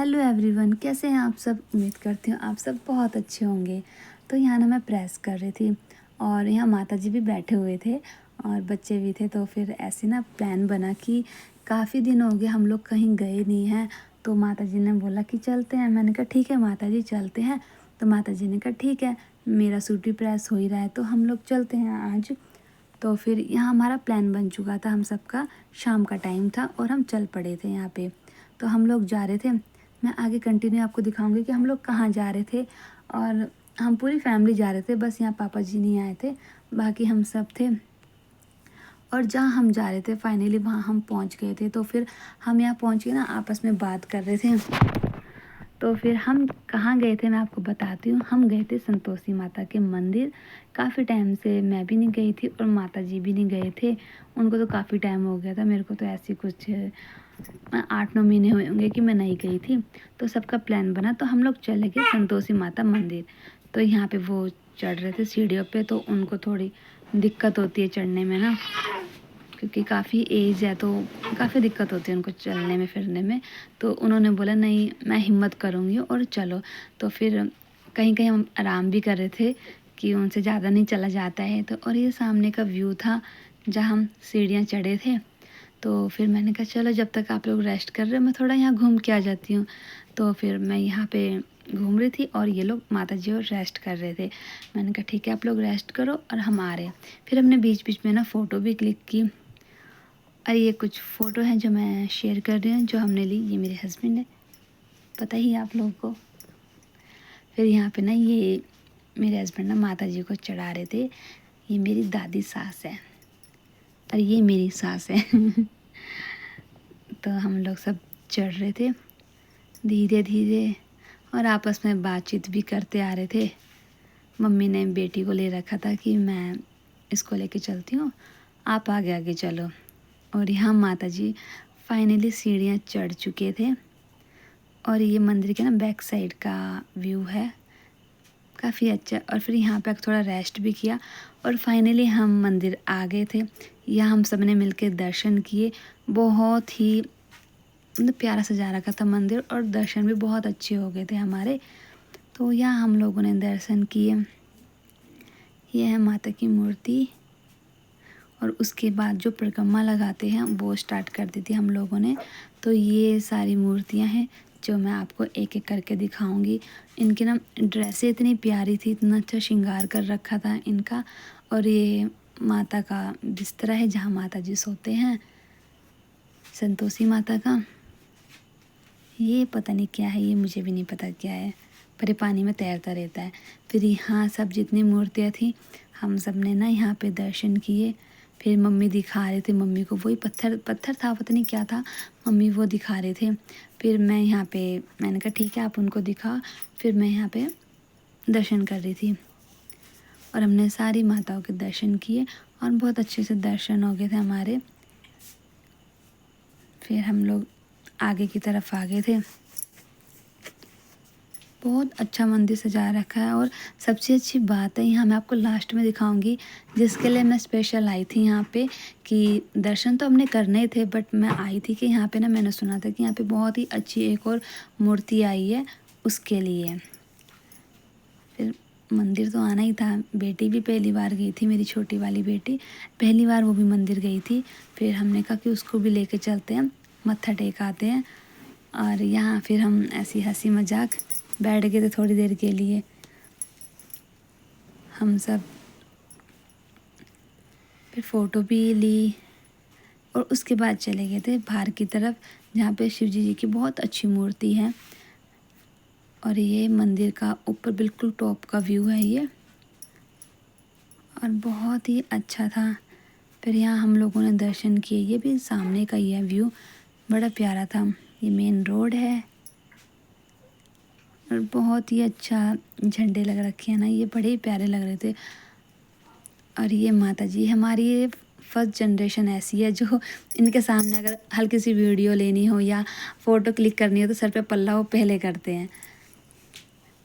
Hello everyone, कैसे हैं आप सब। उम्मीद करती हूँ आप सब बहुत अच्छे होंगे। तो यहाँ ना मैं प्रेस कर रही थी और यहाँ माता जी भी बैठे हुए थे और बच्चे भी थे। तो फिर ऐसे ना प्लान बना कि काफ़ी दिन हो गए हम लोग कहीं गए नहीं हैं। तो माता जी ने बोला कि चलते हैं। मैंने कहा ठीक है माता जी चलते हैं। तो माता जी ने कहा ठीक है, मेरा सूट भी प्रेस हो ही रहा है तो हम लोग चलते हैं आज। तो फिर यहाँ हमारा प्लान बन चुका था, हम सबका शाम का टाइम था और हम चल पड़े थे यहाँ पे। तो हम लोग जा रहे थे, मैं आगे कंटिन्यू आपको दिखाऊंगी कि हम लोग कहाँ जा रहे थे। और हम पूरी फैमिली जा रहे थे, बस यहाँ पापा जी नहीं आए थे, बाकी हम सब थे। और जहाँ हम जा रहे थे फाइनली वहाँ हम पहुँच गए थे। तो फिर हम यहाँ पहुँच के ना आपस में बात कर रहे थे। तो फिर हम कहाँ गए थे मैं आपको बताती हूँ। हम गए थे संतोषी माता के मंदिर। काफ़ी टाइम से मैं भी नहीं गई थी और माता जी भी नहीं गए थे, उनको तो काफ़ी टाइम हो गया था। मेरे को तो ऐसी कुछ 8-9 महीने हुए होंगे कि मैं नहीं गई थी। तो सबका प्लान बना तो हम लोग चले गए संतोषी माता मंदिर। तो यहाँ पे वो चढ़ रहे थे सीढ़ियों पे, तो उनको थोड़ी दिक्कत होती है चढ़ने में ना, क्योंकि काफ़ी एज है तो काफ़ी दिक्कत होती है उनको चलने में फिरने में। तो उन्होंने बोला नहीं मैं हिम्मत करूँगी और चलो। तो फिर कहीं कहीं हम आराम भी कर रहे थे कि उनसे ज़्यादा नहीं चला जाता है। तो और ये सामने का व्यू था जहाँ हम सीढ़ियाँ चढ़े थे। तो फिर मैंने कहा चलो जब तक आप लोग रेस्ट कर रहे हो मैं थोड़ा यहाँ घूम के आ जाती हूँ। तो फिर मैं यहाँ पे घूम रही थी और ये लोग माता जी और रेस्ट कर रहे थे। मैंने कहा ठीक है आप लोग रेस्ट करो और हम आ रहे हैं। फिर हमने बीच बीच में ना फ़ोटो भी क्लिक की। और ये कुछ फ़ोटो हैं जो मैं शेयर कर रही हूँ जो हमने ली। ये मेरे हस्बैंड है, पता ही है आप लोगों को। फिर यहाँ पे ना ये मेरे हस्बैंड ना माता जी को चढ़ा रहे थे। ये मेरी दादी सास है और ये मेरी सास है। तो हम लोग सब चढ़ रहे थे धीरे धीरे और आपस में बातचीत भी करते आ रहे थे। मम्मी ने बेटी को ले रखा था कि मैं इसको लेके चलती हूँ, आप आगे आगे चलो। और यहाँ माता जी फाइनली सीढ़ियाँ चढ़ चुके थे और ये मंदिर के ना बैक साइड का व्यू है, काफ़ी अच्छा। और फिर यहाँ पे थोड़ा रेस्ट भी किया और फाइनली हम मंदिर आ गए थे। यहाँ हम सब ने मिलकर दर्शन किए। बहुत ही मतलब प्यारा सजा रखा था मंदिर और दर्शन भी बहुत अच्छे हो गए थे हमारे। तो यहाँ हम लोगों ने दर्शन किए। ये है माता की मूर्ति और उसके बाद जो परिक्रमा लगाते हैं वो स्टार्ट कर दी थी हम लोगों ने। तो ये सारी मूर्तियां हैं जो मैं आपको एक एक करके दिखाऊंगी। इनकी ना ड्रेसें इतनी प्यारी थी, इतना अच्छा श्रृंगार कर रखा था इनका। और ये माता का बिस्तरा है जहाँ माता जी सोते हैं, संतोषी माता का। ये पता नहीं क्या है, ये मुझे भी नहीं पता क्या है, पर ये पानी में तैरता रहता है। फिर यहाँ सब जितनी मूर्तियाँ थी हम सब ने ना यहाँ पे दर्शन किए। फिर मम्मी दिखा रहे थे, मम्मी को वही पत्थर पत्थर था, पता नहीं क्या था, मम्मी वो दिखा रहे थे। फिर मैं यहाँ पे मैंने कहा ठीक है आप उनको दिखा। फिर मैं यहाँ पे दर्शन कर रही थी और हमने सारी माताओं के दर्शन किए और बहुत अच्छे से दर्शन हो गए थे हमारे। फिर हम लोग आगे की तरफ आ गए थे। बहुत अच्छा मंदिर सजा रखा है और सबसे अच्छी बात है यहाँ मैं आपको लास्ट में दिखाऊंगी, जिसके लिए मैं स्पेशल आई थी यहाँ पे। कि दर्शन तो हमने करने ही थे बट मैं आई थी कि यहाँ पे ना मैंने सुना था कि यहाँ पे बहुत ही अच्छी एक और मूर्ति आई है, उसके लिए। फिर मंदिर तो आना ही था। बेटी भी पहली बार गई थी, मेरी छोटी वाली बेटी पहली बार वो भी मंदिर गई थी। फिर हमने कहा कि उसको भी लेके चलते हैं, मत्था टेक आते हैं। और यहाँ फिर हम ऐसी हंसी मजाक बैठ गए थे थोड़ी देर के लिए हम सब। फिर फ़ोटो भी ली और उसके बाद चले गए थे बाहर की तरफ जहाँ पे शिव जी की बहुत अच्छी मूर्ति है। और ये मंदिर का ऊपर बिल्कुल टॉप का व्यू है ये, और बहुत ही अच्छा था। फिर यहाँ हम लोगों ने दर्शन किए, ये भी सामने का ही है व्यू, बड़ा प्यारा था। ये मेन रोड है और बहुत ही अच्छा झंडे लग रखे हैं ना, ये बड़े ही प्यारे लग रहे थे। और ये माता जी हमारी ये फर्स्ट जनरेशन ऐसी है जो इनके सामने अगर हल्की सी वीडियो लेनी हो या फ़ोटो क्लिक करनी हो तो सर पे पल्ला वो पहले करते हैं।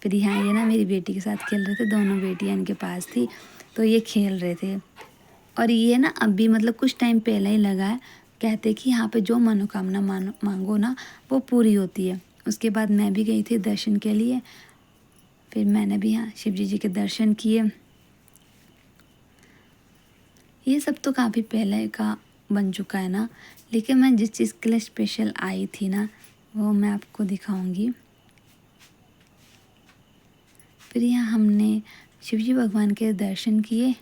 फिर यहाँ ये ना मेरी बेटी के साथ खेल रहे थे, दोनों बेटियाँ इनके पास थी तो ये खेल रहे थे। और ये ना अभी मतलब कुछ टाइम पहले ही लगा है। कहते कि यहाँ पे जो मनोकामना मांगो ना वो पूरी होती है। उसके बाद मैं भी गई थी दर्शन के लिए। फिर मैंने भी यहाँ शिव जी के दर्शन किए। ये सब तो काफ़ी पहले का बन चुका है ना, लेकिन मैं जिस चीज़ के लिए स्पेशल आई थी ना वो मैं आपको दिखाऊंगी। फिर यहाँ हमने शिव जी भगवान के दर्शन किए।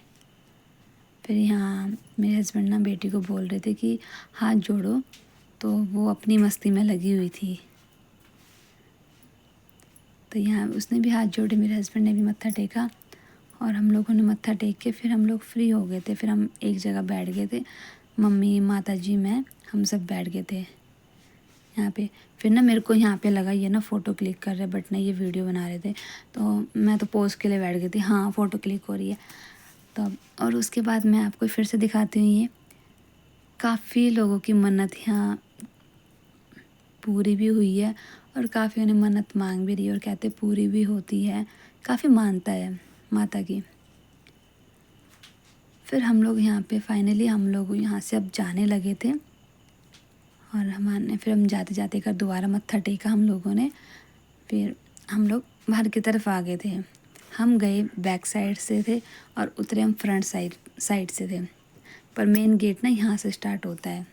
फिर यहाँ मेरे हस्बैंड ना बेटी को बोल रहे थे कि हाथ जोड़ो, तो वो अपनी मस्ती में लगी हुई थी। तो यहाँ उसने भी हाथ जोड़े, मेरे हस्बैंड ने भी मत्था टेका और हम लोगों ने मत्था टेक के फिर हम लोग फ्री हो गए थे। फिर हम एक जगह बैठ गए थे, मम्मी, माता जी, मैं, हम सब बैठ गए थे यहाँ पे। फिर ना मेरे को यहाँ पे लगा ये ना फ़ोटो क्लिक कर रहे, बट ना ये वीडियो बना रहे थे, तो मैं तो पोज के लिए बैठ गई थी। हाँ, फ़ोटो क्लिक हो रही है तो। और उसके बाद मैं आपको फिर से दिखाती हूँ। ये काफ़ी लोगों की मन्नत यहाँ पूरी भी हुई है और काफ़ियों ने मन्नत मांग भी रही है और कहते पूरी भी होती है। काफ़ी मानता है माता की। फिर हम लोग यहाँ पे फाइनली हम लोग यहाँ से अब जाने लगे थे और फिर हम जाते जाते कर दोबारा मत्था टेका हम लोगों ने। फिर हम लोग बाहर की तरफ आ गए थे। हम गए बैक साइड से थे और उतरे हम फ्रंट साइड से थे, पर मेन गेट ना यहाँ से स्टार्ट होता है।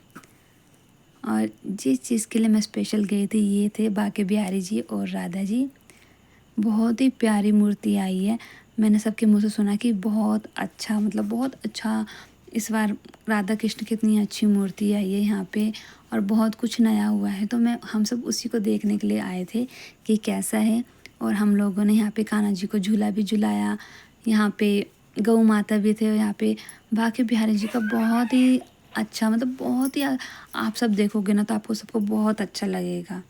और जिस चीज़ के लिए मैं स्पेशल गई थी ये थे बांके बिहारी जी और राधा जी। बहुत ही प्यारी मूर्ति आई है। मैंने सबके मुँह से सुना कि बहुत अच्छा, मतलब बहुत अच्छा इस बार राधा कृष्ण की इतनी अच्छी मूर्ति आई है यहाँ पे और बहुत कुछ नया हुआ है। तो हम सब उसी को देखने के लिए आए थे कि कैसा है। और हम लोगों ने यहाँ पे कान्हा जी को झूला भी झुलाया। यहाँ पे गौ माता भी थे और यहाँ पे बांके बिहारी जी का बहुत ही अच्छा, मतलब बहुत ही आप सब देखोगे ना तो आपको सबको बहुत अच्छा लगेगा।